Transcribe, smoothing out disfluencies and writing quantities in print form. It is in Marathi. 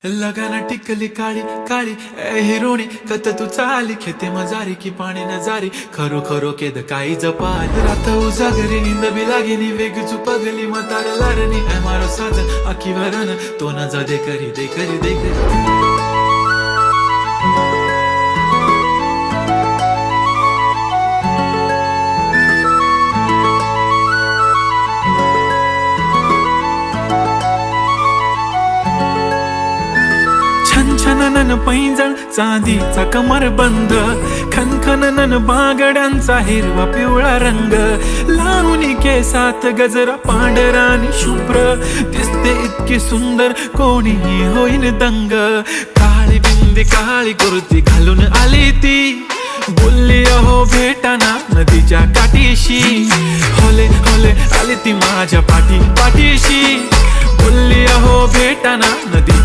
लगाना टिकली काळी काळी ए हिरोणी कत तू चाली खेते मजारी की पाणी नजारी खरो खरो केद काही जपाल रात उजागरी निंद बी लागेनी वेग चुपगली मतार लारणी है मारो साजन आखी वरन तो न जा दे करी दे करी दे करी छनछननन पैंजण चांदीचा कमर बंद खनखननन बागड्यांचा हिरवा पिवळा रंग लावणी केसात गजरा पांढरा आणि शुभ्र दिसते इतकी सुंदर कोणीही होईन दंग काळी बिंदी काळी कुर्ती घालून आली ती बोलली अहो भेटाना नदीच्या काठीशी होले होले आली ती माझ्या पाठीशी बोलली अहो भेटाना नदीच्या